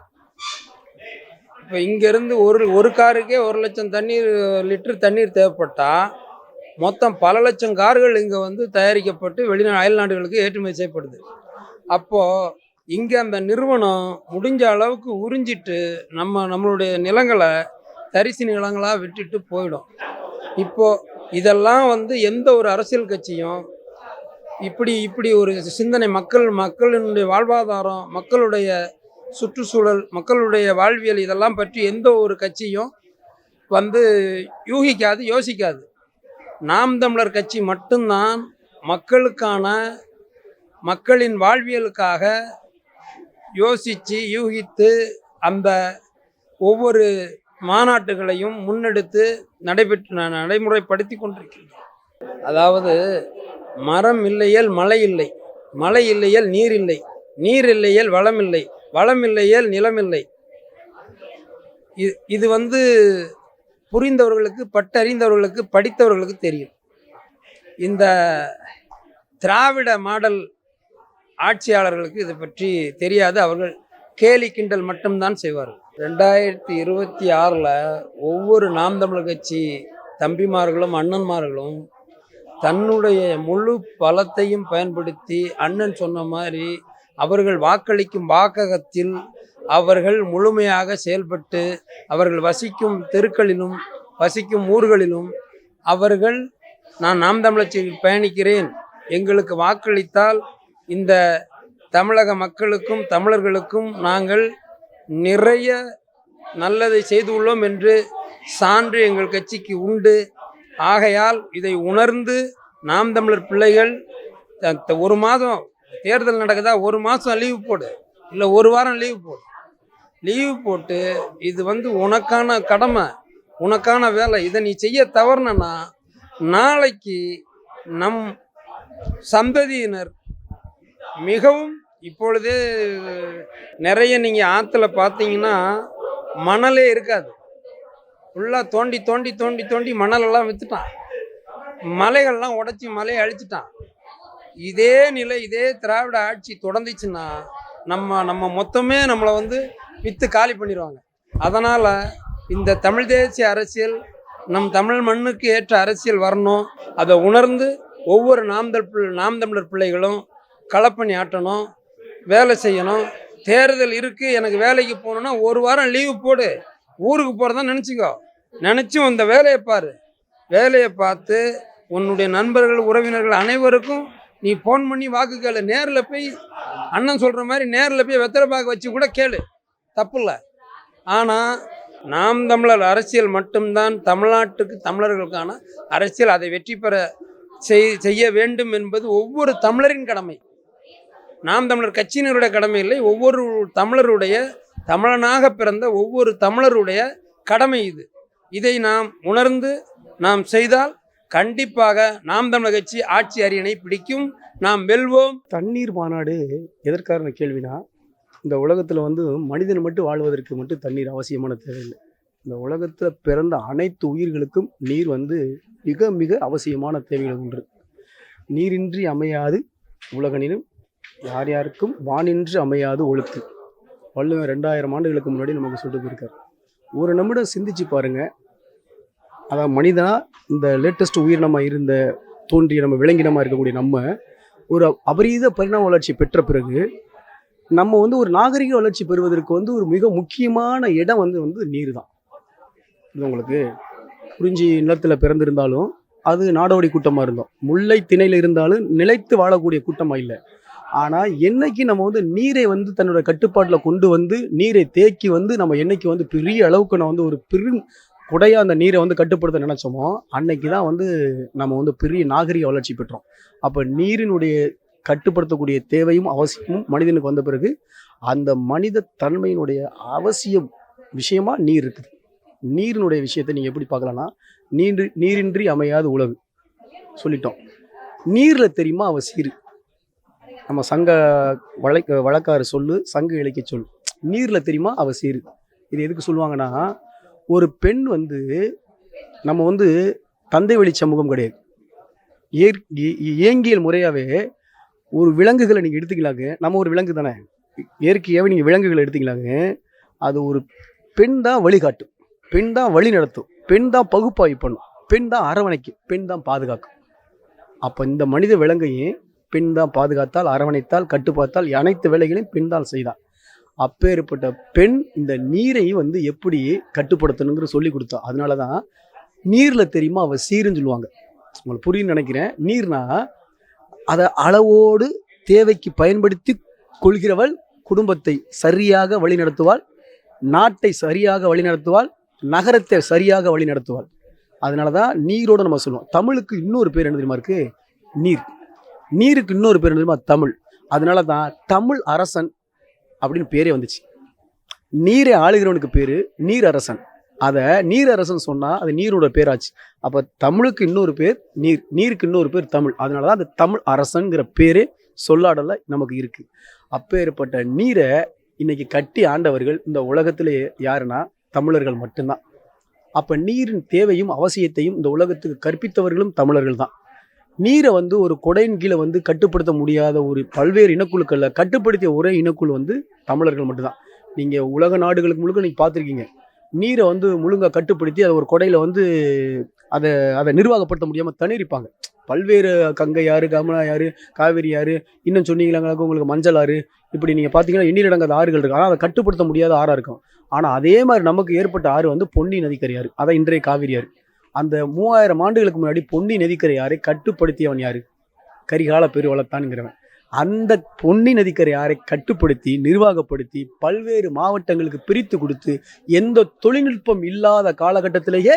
இப்போ இங்கேருந்து ஒரு காருக்கே 1 லட்சம் லிட்டர் தண்ணீர் தேவைப்பட்டால் மொத்தம் பல லட்சம் கார்கள் இங்கே வந்து தயாரிக்கப்பட்டு அயல்நாடுகளுக்கு ஏற்றுமதி செய்யப்படுது. அப்போது இங்கே அந்த நிறுவனம் முடிஞ்ச அளவுக்கு உறிஞ்சிட்டு நம்மளுடைய நிலங்களை தரிசு நிலங்களாக விட்டுட்டு போயிடும். இப்போது இதெல்லாம் வந்து எந்த ஒரு அரசியல் கட்சியும் இப்படி ஒரு சிந்தனை மக்களினுடைய வாழ்வாதாரம், மக்களுடைய சுற்றுச்சூழல், மக்களுடைய வாழ்வியல் இதெல்லாம் பற்றி எந்த ஒரு கட்சியும் வந்து யோசிக்காது. நாம் தமிழர் கட்சி மட்டும்தான் மக்களின் வாழ்வியலுக்காக யூகித்து அந்த ஒவ்வொரு மாநாட்டுகளையும் முன்னெடுத்து நடைமுறைப்படுத்தி கொண்டிருக்கிறது. அதாவது மரம் இல்லையேல் மழை இல்லை, மழை இல்லையேல் நீர் இல்லை, நீர் இல்லையேல் வளம் இல்லை, வளம் இல்லையேல் நிலம் இல்லை. இது வந்து புரிந்தவர்களுக்கு, பட்டறிந்தவர்களுக்கு, படித்தவர்களுக்கு தெரியும். இந்த திராவிட மாடல் ஆட்சியாளர்களுக்கு இதை பற்றி தெரியாது. அவர்கள் கேலி கிண்டல் மட்டும்தான் செய்வார்கள். 2026 ஒவ்வொரு நாம் தமிழர் கட்சி தம்பிமார்களும் அண்ணன்மார்களும் தன்னுடைய முழு பலத்தையும் பயன்படுத்தி அண்ணன் சொன்ன மாதிரி அவர்கள் வாக்களிக்கும் வாக்ககத்தில் அவர்கள் முழுமையாக செயல்பட்டு அவர்கள் வசிக்கும் தெருக்களிலும் வசிக்கும் ஊர்களிலும் அவர்கள் நான் நாம் தமிழர் பயணிக்கிறேன், எங்களுக்கு வாக்களித்தால் இந்த தமிழக மக்களுக்கும் தமிழர்களுக்கும் நாங்கள் நிறைய நல்லதை செய்துள்ளோம் என்று சான்று எங்கள் கட்சிக்கு உண்டு. ஆகையால் இதை உணர்ந்து நாம் தமிழர் பிள்ளைகள் ஒரு மாதம் தேர்தல் நடக்குதா, ஒரு மாதம் லீவு போடு, இல்லை ஒரு வாரம் லீவு போட்டு இது வந்து உனக்கான கடமை, உனக்கான வேலை, இதை நீ செய்ய தவறுனா நாளைக்கு நம் சந்ததியினர் மிகவும் இப்பொழுதே நிறைய நீங்கள் ஆற்றுல பார்த்தீங்கன்னா மணலே இருக்காது, ஃபுல்லாக தோண்டி மணலெல்லாம் விற்றுட்டான், மலைகள்லாம் உடச்சி மலையை அழிச்சிட்டான். இதே நிலை, இதே திராவிட ஆட்சி தொடர்ந்துச்சுன்னா நம்ம மொத்தமே நம்மளை வந்து விற்று காலி பண்ணிடுவாங்க. அதனால் இந்த தமிழ் தேசிய அரசியல், நம் தமிழ் மண்ணுக்கு ஏற்ற அரசியல் வரணும். அதை உணர்ந்து ஒவ்வொரு நாம் தமிழர் பிள்ளைகளும் களப்பணி ஆட்டணும், வேலை செய்யணும். தேர்தல் இருக்குது, எனக்கு வேலைக்கு போகணுன்னா ஒரு வாரம் லீவு போடு, ஊருக்கு போகிறதா நினச்சி இந்த வேலையை பாரு. வேலையை பார்த்து உன்னுடைய நண்பர்கள் உறவினர்கள் அனைவருக்கும் நீ ஃபோன் பண்ணி வாக்கு கேளு. நேரில் போய் அண்ணன் சொல்கிற மாதிரி நேரில் போய் வெத்தலை பாக்கு வச்சு கூட கேளு, தப்பு இல்லை. ஆனால் நாம் தமிழர் அரசியல் மட்டும்தான் தமிழ்நாட்டுக்கு தமிழர்களுக்கான அரசியல். அதை வெற்றி பெற செய்ய வேண்டும் என்பது ஒவ்வொரு தமிழரின் கடமை. நாம் தமிழர் கட்சியினருடைய கடமை இல்லை, ஒவ்வொரு தமிழருடைய, தமிழனாக பிறந்த ஒவ்வொரு தமிழருடைய கடமை இது. இதை நாம் உணர்ந்து நாம் செய்தால் கண்டிப்பாக நாம் தமிழர் கட்சி ஆட்சி அரியணை பிடிக்கும், நாம் வெல்வோம். தண்ணீர் மாநாடு எதற்கான கேள்வினா, இந்த உலகத்தில் வந்து மனிதன் மட்டும் வாழ்வதற்கு மட்டும் தண்ணீர் அவசியமான தேவையில்லை. இந்த உலகத்தில் பிறந்த அனைத்து உயிர்களுக்கும் நீர் வந்து மிக மிக அவசியமான தேவைகள் ஒன்று. நீரின்றி அமையாது உலகனிலும் யார் யாருக்கும் வானின்றி அமையாது ஒழுக்கு. வள்ளுவன் 2000 ஆண்டுகளுக்கு முன்னாடி நமக்கு சொல்லிட்டு போயிருக்கார். ஒரு நிமிடம் சிந்திச்சு பாருங்க. அதான் மனிதனா இந்த லேட்டஸ்ட் உயிரினமாக இருந்த தோன்றிய நம்ம விலங்கினமாக இருக்கக்கூடிய நம்ம ஒரு அபரீத பரிணாம வளர்ச்சி பெற்ற பிறகு நம்ம வந்து ஒரு நாகரிக வளர்ச்சி பெறுவதற்கு வந்து ஒரு மிக முக்கியமான இடம் வந்து நீர் தான். இது உங்களுக்கு குறிஞ்சி நிலத்தில் பிறந்திருந்தாலும் அது நாடோடி கூட்டமாக இருந்தோம், முல்லை திணையில் இருந்தாலும் நிலைத்து வாழக்கூடிய கூட்டமாக இல்லை. ஆனால் என்னைக்கு நம்ம வந்து நீரை வந்து தன்னோட கட்டுப்பாட்டில் கொண்டு வந்து நீரை தேக்கி வந்து நம்ம என்னைக்கு வந்து பெரிய அளவுக்கு நான் வந்து ஒரு பெரும் குடையாக அந்த நீரை வந்து கட்டுப்படுத்த நினச்சோமோ அன்னைக்கு தான் வந்து நம்ம வந்து பெரிய நாகரிக வளர்ச்சி பெற்றோம். அப்போ நீரினுடைய கட்டுப்படுத்தக்கூடிய தேவையும் அவசியமும் மனிதனுக்கு வந்த பிறகு அந்த மனித தன்மையினுடைய அவசியம் விஷயமா நீர் இருக்குது. நீரினுடைய விஷயத்தை நீங்கள் எப்படி பார்க்கலாம்னா, நீரின்றி அமையாது உலகு சொல்லிட்டோம். நீரில் தெரியுமா அவ சீரு, நம்ம சங்க வழக்காறு சொல்லு, சங்க இலக்கிய சொல். நீரில் தெரியுமா அவ சீரு. இது எதுக்கு சொல்லுவாங்கன்னா, ஒரு பெண் வந்து நம்ம வந்து தந்தை வழி சமூகம் கிடையாது. இயங்கியல் முறையாகவே ஒரு விலங்குகளை நீங்கள் எடுத்துக்கலாங்க, நம்ம ஒரு விலங்கு தானே, இயற்கையாகவே நீங்கள் விலங்குகளை எடுத்துக்கலாங்க, அது ஒரு பெண் தான் வழிகாட்டும், பெண் தான் வழி நடத்தும், பெண் தான் பகுப்பாய்வு பண்ணும், பெண் தான் அரவணைக்கும், பெண் தான் பாதுகாக்கும். அப்போ இந்த மனித விலங்கையும் பெண் தான் பாதுகாத்தால், அரவணைத்தால், கட்டுப்பாத்தால், அனைத்து வேலைகளையும் பெண் தான் செய்தாள். அப்பேற்பட்ட பெண் இந்த நீரை வந்து எப்படி கட்டுப்படுத்தணுங்கிற சொல்லி கொடுத்தா. அதனால தான் நீரில் தெரியுமா அவள் சீருன்னு சொல்லுவாங்க. உங்களுக்கு புரியுன்னு நினைக்கிறேன். நீர்னா அதை அளவோடு தேவைக்கு பயன்படுத்தி கொள்கிறவள் குடும்பத்தை சரியாக வழிநடத்துவாள், நாட்டை சரியாக வழிநடத்துவாள், நகரத்தை சரியாக வழிநடத்துவாள். அதனால தான் நீரோடு நம்ம சொல்லுவோம். தமிழுக்கு இன்னொரு பேர் என்ன தெரியுமா இருக்குது? நீர். நீருக்கு இன்னொரு பேர் என்ன தெரியுமா? தமிழ். அதனால தான் தமிழ் அரசன் அப்படின்னு பேரே வந்துச்சு. நீரை ஆளுகிறவனுக்கு பேர் நீர் அரசன். அதை நீர் அரசன் சொன்னால் அது நீரோட பேராச்சு. அப்போ தமிழுக்கு இன்னொரு பேர் நீர், நீருக்கு இன்னொரு பேர் தமிழ். அதனால தான் அந்த தமிழ் அரசன்கிற பேரே சொல்லாடல நமக்கு இருக்குது. அப்பேற்பட்ட நீரை இன்னைக்கு கட்டி ஆண்டவர்கள் இந்த உலகத்திலே யாருன்னா தமிழர்கள் மட்டும்தான். அப்போ நீரின் தேவையும் அவசியத்தையும் இந்த உலகத்துக்கு கற்பித்தவர்களும் தமிழர்கள் தான். நீரை வந்து ஒரு கொடையின் கீழே வந்து கட்டுப்படுத்த முடியாத ஒரு பல்வேறு இனக்குழுக்களில் கட்டுப்படுத்திய ஒரே இனக்குழு வந்து தமிழர்கள் மட்டும்தான். நீங்கள் உலக நாடுகளுக்கு முழுக்க நீங்கள் பார்த்துருக்கீங்க, நீரை வந்து முழுங்க கட்டுப்படுத்தி அதை ஒரு கொடையில் வந்து அதை நிர்வாகப்படுத்த முடியாமல் தனியிருப்பாங்க. பல்வேறு கங்கை ஆறு, கமலா ஆறு, காவேரி ஆறு, இன்னும் சொன்னீங்களாங்களுக்கு உங்களுக்கு மஞ்சள் ஆறு, இப்படி நீங்கள் பார்த்தீங்கன்னா எண்ணிலடங்காத ஆறுகள் இருக்குது. ஆனால் அதை கட்டுப்படுத்த முடியாத ஆறாக இருக்கும். ஆனால் அதே மாதிரி நமக்கு ஏற்பட்ட ஆறு வந்து பொன்னி நதிக்கரை ஆறு, அதான் இன்றைய காவிரி ஆறு. அந்த 3000 ஆண்டுகளுக்கு முன்னாடி பொன்னி நதிக்கரை ஆறை கட்டுப்படுத்தியவன் யாரு? கரிகால பெருவளத்தான்ங்கிறவன். அந்த பொன்னி நதிக்கரை ஆறை கட்டுப்படுத்தி நிர்வாகப்படுத்தி பல்வேறு மாவட்டங்களுக்கு பிரித்து கொடுத்து எந்த தொழில்நுட்பம் இல்லாத காலகட்டத்திலேயே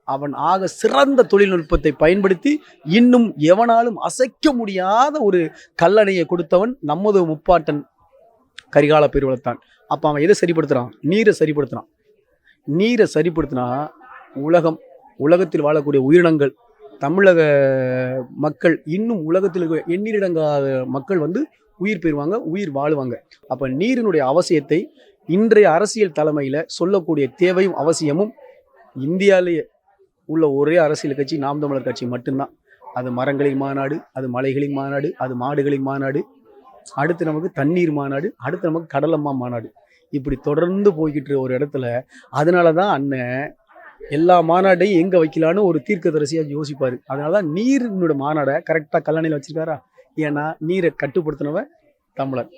அவன் ஆக சிறந்த தொழில்நுட்பத்தை பயன்படுத்தி இன்னும் எவனாலும் அசைக்க முடியாத ஒரு கல்லணையை கொடுத்தவன் நமது முப்பாட்டன் கரிகால பெருவளத்தான். அப்போ அவன் எதை சரிப்படுத்துகிறான்? நீரை சரிப்படுத்துகிறான். நீரை சரிப்படுத்தினா உலகத்தில் வாழக்கூடிய உயிரினங்கள், தமிழக மக்கள், இன்னும் உலகத்தில் எண்ணிலடங்காத மக்கள் வந்து உயிர் பெறுவாங்க, உயிர் வாழுவாங்க. அப்போ நீரினுடைய அவசியத்தை இன்றைய அரசியல் தலைமையில் சொல்லக்கூடிய தேவையும் அவசியமும் இந்தியாவிலேயே உள்ள ஒரே அரசியல் கட்சி நாம் தமிழர் கட்சி மட்டும்தான். அது மரங்களின் மாநாடு, அது மலைகளின் மாநாடு, அது மாடுகளின் மாநாடு, அடுத்து நமக்கு தண்ணீர் மாநாடு, அடுத்து நமக்கு கடலம்மா மாநாடு, இப்படி தொடர்ந்து போய்கிட்டு ஒரு இடத்துல. அதனால தான் அண்ணன் எல்லா மாநாட்டையும் எங்கே வைக்கலான்னு ஒரு தீர்க்கதரிசியாக யோசிப்பார். அதனால தான் நீரினோட மாநாடை கரெக்டாக கல்லணையில் வச்சுருக்காரா? ஏன்னா நீரை கட்டுப்படுத்தினவன் தமிழன்.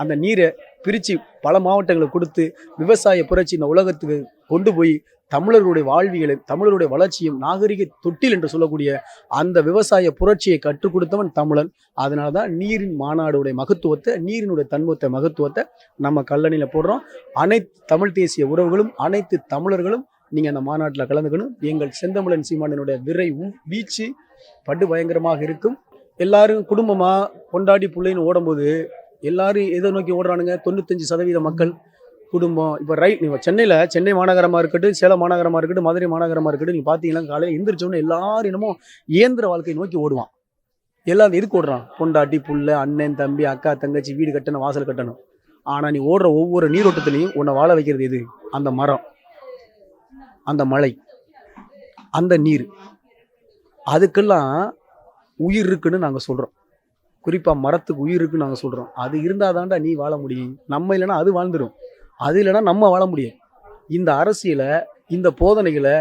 அந்த நீரை பிரித்து பல மாவட்டங்களை கொடுத்து விவசாய புரட்சி இந்த உலகத்துக்கு கொண்டு போய் தமிழர்களுடைய வாழ்வியலை, தமிழருடைய வளர்ச்சியும் நாகரிக தொட்டில் என்று சொல்லக்கூடிய அந்த விவசாய புரட்சியை கற்றுக் கொடுத்தவன் தமிழன். அதனால தான் நீரின் மாநாடுடைய மகத்துவத்தை, நீரினுடைய மகத்துவத்தை நம்ம கல்லணையில் போடுறோம். அனைத்து தமிழ் தேசிய உறவுகளும், அனைத்து தமிழர்களும் நீங்கள் அந்த மாநாட்டில் கலந்துக்கணும். எங்கள் செந்தமிழன் சீமானினுடைய விரை வீச்சு படு பயங்கரமாக இருக்கும். எல்லாரும் குடும்பமாக கொண்டாடி பிள்ளைன்னு ஓடும்போது எல்லாரும் எதை நோக்கி ஓடுறானுங்க? 95% மக்கள் குடும்பம். இப்போ சென்னை மாநகரமாக இருக்கட்டும், சேலம் மாநகரமாக இருக்கட்டும், மதுரை மாநகரமாக இருக்கட்டும், நீங்கள் பார்த்தீங்கன்னா காலையில் எந்திரிச்சோன்னே எல்லாரும் என்னமோ இயந்திர வாழ்க்கையை நோக்கி ஓடுவான். எல்லாம் எதுக்கு ஓடுறான்? பொண்டாட்டி, புள்ள, அண்ணன், தம்பி, அக்கா, தங்கச்சி, வீடு கட்டணும், வாசல் கட்டணும். ஆனால் நீ ஓடுற ஒவ்வொரு நீரோட்டத்துலையும் உன்னை வாழ வைக்கிறது எது? அந்த மரம், அந்த மழை, அந்த நீர். அதுக்கெல்லாம் உயிர் இருக்குன்னு நாங்கள் சொல்கிறோம். குறிப்பாக மரத்துக்கு உயிர் இருக்குன்னு நாங்கள் சொல்கிறோம். அது இருந்தால் தாண்டா நீ வாழ முடியும். நம்ம இல்லைன்னா அது வாழ்ந்துடும். அது இல்லைன்னா நம்ம வாழ முடியும். இந்த அரசியலை, இந்த போதனைகளை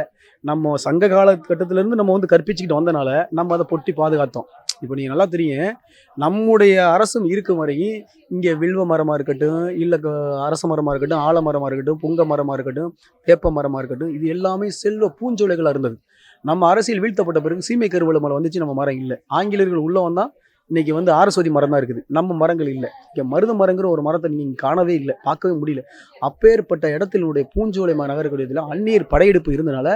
நம்ம சங்க காலகட்டத்திலேருந்து நம்ம வந்து கற்பிச்சுக்கிட்டு வந்தனால நம்ம அதை பொட்டி பாதுகாத்தோம். இப்போ நீங்கள் நல்லா தெரியும், நம்முடைய அரசும் இருக்கும் வரையும் இங்கே வில்வ மரமாக இருக்கட்டும், இல்லை அரச மரமாக இருக்கட்டும், ஆலமரமாக இருக்கட்டும், புங்க மரமாக இருக்கட்டும், வேப்ப மரமாக இருக்கட்டும், இது எல்லாமே செல்வ பூஞ்சோலைகளாக இருந்தது. நம்ம அரசியல் வீழ்த்தப்பட்ட பிறகு சீமை கருவேல மரம் வந்துச்சு, நம்ம மரம் இல்லை. ஆங்கிலேயர்கள் உள்ள வந்தால் இன்னைக்கு வந்து ஆரஸ்வதி மரம் தான் இருக்குது, நம்ம மரங்கள் இல்லை. இங்கே மருத மரங்கிற ஒரு மரத்தை நீங்கள் காணவே இல்லை, பார்க்கவே முடியல. அப்பேற்பட்ட இடத்தினுடைய பூஞ்சோலை நகரக்கூடியதில் அந்நியர் படையெடுப்பு இருந்தனால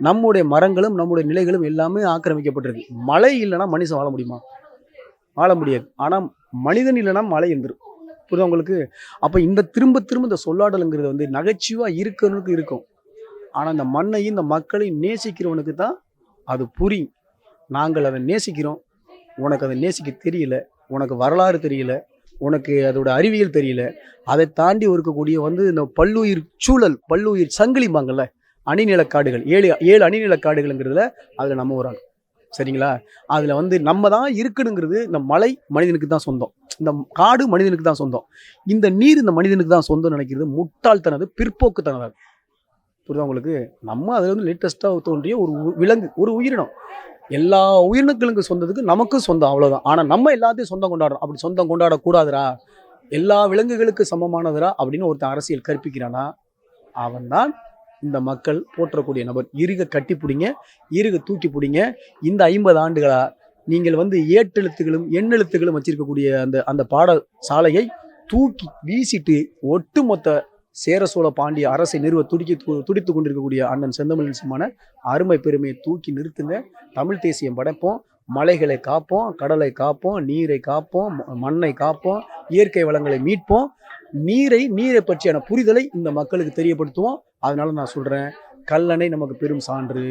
நம்முடைய மரங்களும் நம்முடைய நிலைகளும் எல்லாமே ஆக்கிரமிக்கப்பட்டிருக்கு. மழை இல்லைன்னா மனுஷன் வாழ முடியுமா? வாழ முடியாது. ஆனால் மனிதன் இல்லைன்னா மழை இருந்துடும். புரியுதா உங்களுக்கு? அப்போ இந்த திரும்ப இந்த சொல்லாடலுங்கிறது வந்து நகைச்சுவாக இருக்கணுக்கு இருக்கும். ஆனால் இந்த மண்ணையும் இந்த மக்களையும் நேசிக்கிறவனுக்கு தான் அது புரியும். நாங்கள் அதை நேசிக்கிறோம், உனக்கு அதை நேசிக்க தெரியல, உனக்கு வரலாறு தெரியல, உனக்கு அதோட அறிவியல் தெரியல. அதை தாண்டி இருக்கக்கூடிய வந்து இந்த பல்லுயிர் சூழல், பல்லுயிர் சங்கிலிம்பாங்கள்ல, அணிநிலக்காடுகள், 7 அணிநிலக்காடுகள்ங்கிறதுல அதில் நம்ம ஒரு ஆள். சரிங்களா? அதில் வந்து நம்ம தான் இருக்கணுங்கிறது. இந்த மலை மனிதனுக்கு தான் சொந்தம், இந்த காடு மனிதனுக்கு தான் சொந்தம், இந்த நீர் இந்த மனிதனுக்கு தான் சொந்தம் நினைக்கிறது முட்டாள்தனது, பிற்போக்குத்தனது. புரியுதா உங்களுக்கு? நம்ம அதில் வந்து லேட்டஸ்ட்டாக தோன்றிய ஒரு விலங்கு, ஒரு உயிரினம். எல்லா உயிரினங்களுக்கு சொந்தத்துக்கு நமக்கும் சொந்தம், அவ்வளோதான். ஆனால் நம்ம எல்லாத்தையும் சொந்தம் கொண்டாடுறோம். அப்படி சொந்தம் கொண்டாடக்கூடாதுரா, எல்லா விலங்குகளுக்கு சமமானதுரா அப்படின்னு ஒருத்தன் அரசியல் கற்பிக்கிறானா, அவன் தான் இந்த மக்கள் போற்றக்கூடிய நபர். இருக கட்டி பிடிங்க, இருக தூக்கி பிடிங்க. இந்த 50 ஆண்டுகளா நீங்கள் வந்து ஏட்டெழுத்துகளும் எண்ணெழுத்துகளும் வச்சிருக்கக்கூடிய அந்த பாடசாலையை தூக்கி வீசிட்டு ஒட்டுமொத்த சேர சோழ பாண்டிய அரசை நிறுவ துடித்து கொண்டிருக்கக்கூடிய அண்ணன் செந்தமிழன் சீமான அருமை பெருமையை தூக்கி நிறுத்துங்க. தமிழ் தேசியம் படைப்போம், மலைகளை காப்போம், கடலை காப்போம், நீரை காப்போம், மண்ணை காப்போம், இயற்கை வளங்களை மீட்போம். நீரை பற்றியான புரிதலை இந்த மக்களுக்கு தெரியப்படுத்துவோம். அதனால நான் சொல்கிறேன், கல்லணை நமக்கு பெரும் சான்று.